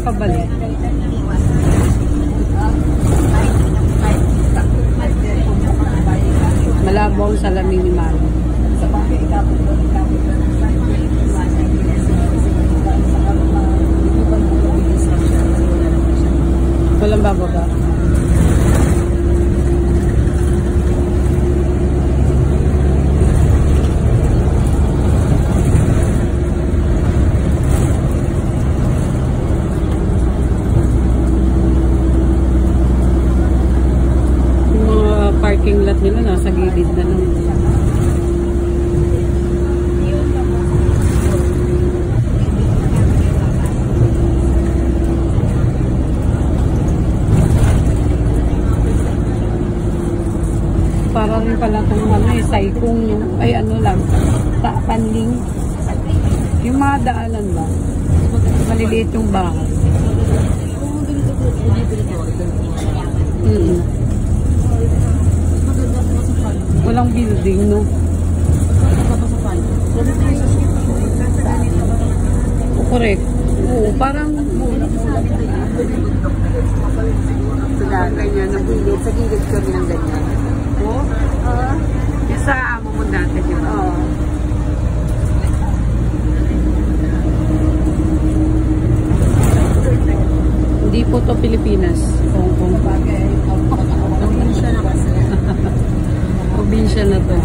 pabalik. Malabo ang salamin ni Mami. Walang bababa. Parking lot nila nasa gilid na lang. Para rin pala itong saikong ay lang, panling. Yung mga daanan ba? Maliliit yung bahay. Walang building, no? Correct. Oo, parang ganyan, sa gilid kami ng ganyan. Oo? Yung sa amo mo dati yun. Oo. Hindi po to Pilipinas. Hong Kong. Probinsya na kasi. Probinsya na to.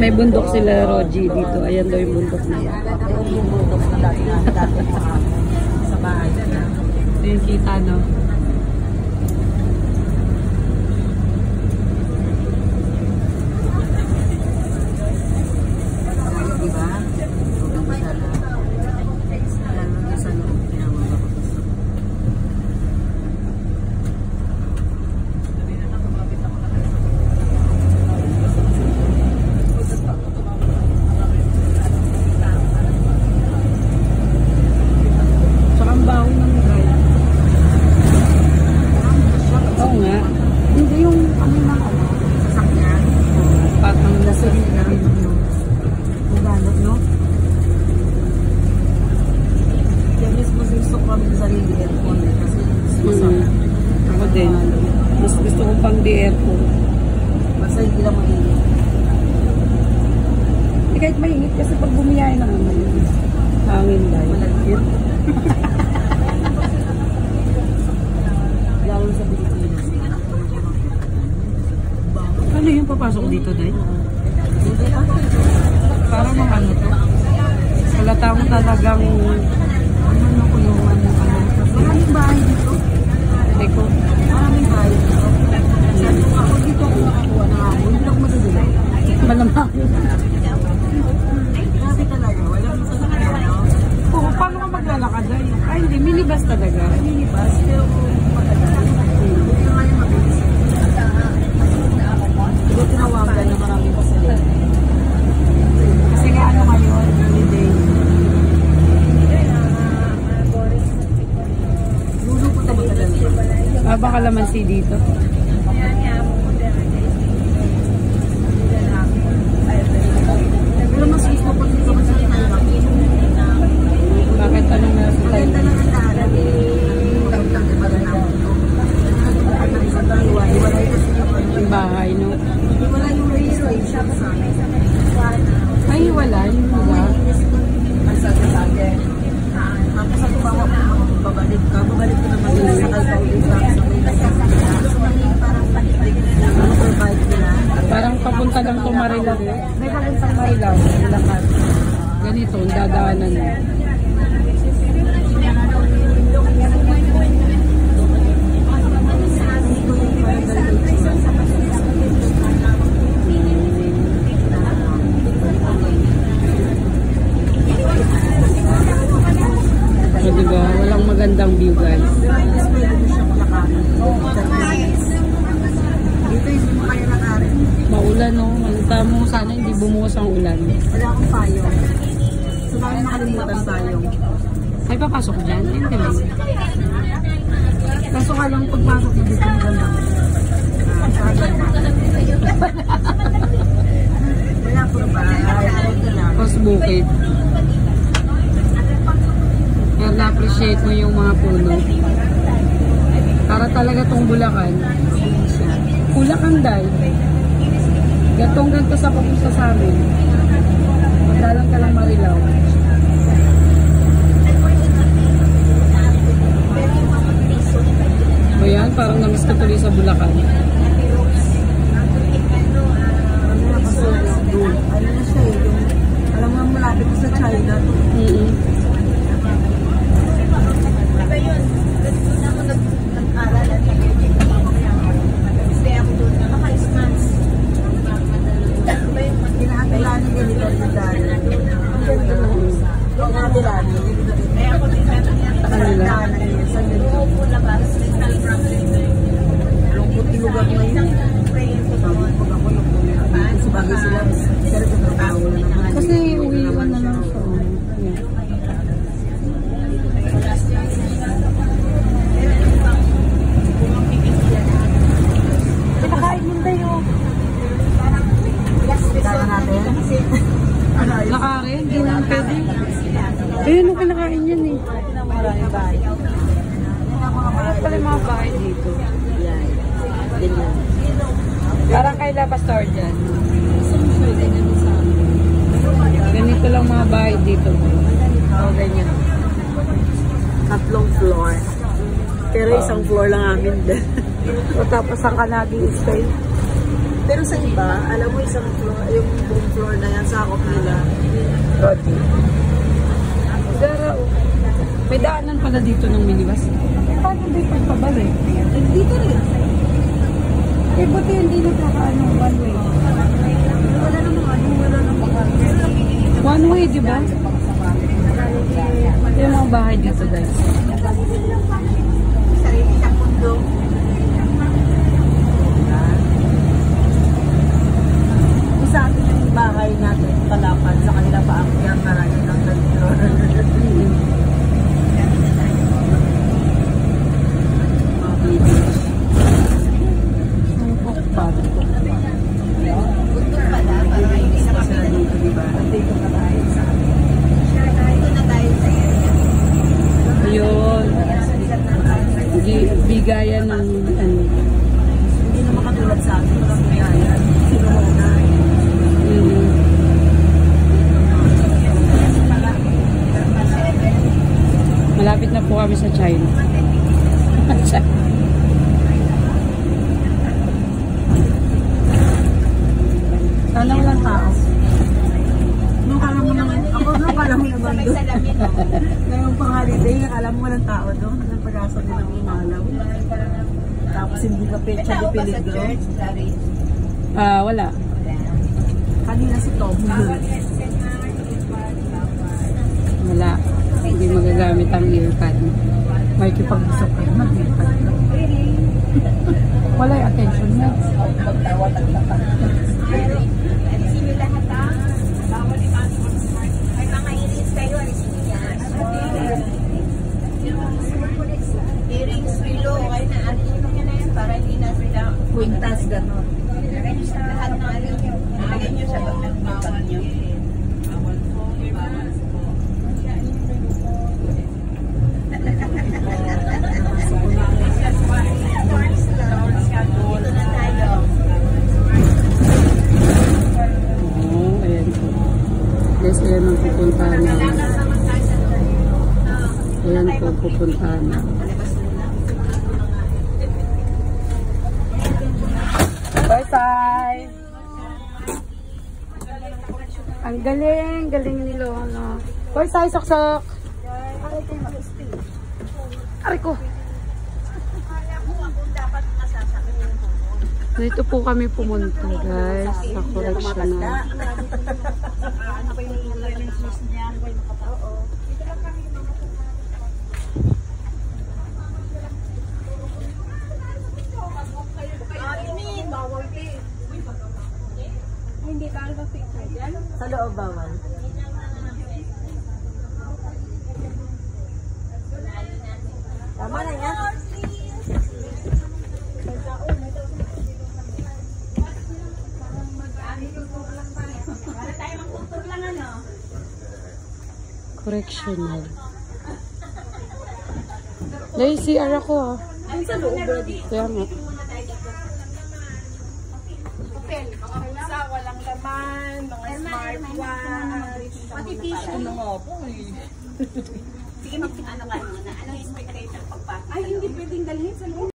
May bundok sila, Roji, dito. Ayan daw yung bundok na yan. Yung bundok na dati sa bahay. Ito yung kita, no? Ako din. Mas gusto ko pang di aircon. Basta hindi lang mainit. Kahit mainit kasi pag bumiyay na naman. Hangin dahil. Malagkit. Lalo sa Pilipinas. Ano yung papasok dito, Day? Parang mga ano to. Salata mo talagang ano ko yung maraming bahay dito. Eko. Maraming bahay dito. Ako dito ako nakakuha na ako. Hindi ako madudulay. Malamang. Grabe talaga. Walang sa nakakaya. Oo, paano ka maglalakad, Day? Ay, hindi. Minibus talaga. Minibus. Pero matagal. Hindi na nga yung mabilis. Hindi tinawagan na maraming pasalit. Kasi nga ano ngayon, holiday. Baka kalamansi dito. Pero mas gusto ko dito kasi sa Thailand. Bakit anong nasa Maganda Thailand? lang ang daanan eh. Magandang ibaganap ito. At ang isang dalawa, iwalay kasi Yung bahay, no? iwalay yung registration sa Ay, wala. Yung lugar. tapos ako babalik ka naman sa kalpaulit sa Parang papunta lang to Marilao. May papuntang Marilao. Lakad. Ganito, ang dadaanan mo. So, diba? Walang magandang view, guys. Dito yung kaya nakarin. Maulan, no? Malita mo, sana hindi bumuwas ang ulan. Wala akong payong. So, bakit nakalimutan payong? Ay, papasok dyan? Hindi lang. Kaso ka lang pagpasok mo dito ng ganda. Wala po ba? appreciate mo yung mga puno. Para talaga tong Bulacan. Bulacan dahil. Gatong ganito sa papunta sa amin. Magdalang ka lang Marilaw. O yan, parang namiss ko tuloy sa Bulacan. Ano na siya eh, yung, alam mo malapit sa China. Diba yun? Doon ako nag-aral at stay ako doon. Naka-ismans. Diba yung kinakilala niya nila yung dahil. Ang ganda na. Yung kinakilala niya. Eh ako din natin yan. Sa Lungpo labas. Lungpo tilugan mo yun. Pag ako kasi bagay sila. Pero trabaho na naman. Kasi uwiwan na lang siya. Pinakain mo tayo. Dala natin. Nakarin? Hindi naman pwede. Ayun ang kinakain yan eh. Maraming bahay. Wala pala yung mga bahay dito. Yan. Ganyan. Parang kay La Pastor dyan. Ganito lang mga bahay dito. Oo, ganyan. 3 floor. Pero isang floor lang amin din. O tapos ang kanagi stay. Pero sa iba, alam mo isang floor, yung buong floor na yan, sakop nila. Roti. May daanan pala dito ng minibus. Paano ba yung pagpabalik? Dito rin. Eh, buti hindi nagkakaano one way. Wala namang One way, di ba? Ito yung mga bahay dito, guys. sarili siyang mundo. Sa atin yung bahay natin, palapan, sa kanila pa ang yung marami ng floor. Ayun. Bigayan ng ano. Hindi naman katulad sa akin, walang bigayan. Sino mo na? Malapit na po kami sa China. Sana walang tao. Nung alam mo naman, ako nung alam mo naman doon. Ngayong pang holiday, alam mo walang tao doon. Nang pag-asa din ang umalaw. Tapos hindi ka pecha de peligro. Wala. Kanina si Tom. Wala. Hindi magagamit ang earpad. May kipag-usap ka naman. Wala yung attention mo. Sino lahat ang bawal ipasok. May mga iris kayo, alisin yan. Earrings, rilo, okay na. Alisin nyo na yan para hindi na sila kwintas, gano'n. Lahat na alin nyo. Alin nyo sa pag-nagpapag nyo. Guys, ayan ang pupuntahan na. Ayan po pupuntahan na. Bye-bye! Ang galing! Galing ni Lola. Bye-bye, sok-sok! Aray ko! Dito po kami pumunta, guys, sa correctional. Sa loob bawal. Tama na yan. Correctional. Dahil CR ako ah. Ang sa loob ba dito? Kaya nga. Hotel. Mga pulsa, walang laman, mga smartwatch. Pati tissue. Ano nga po eh. Sige, ano ka, ano yung expectation pagpasok? Ay, hindi pwedeng dalhin sa loob.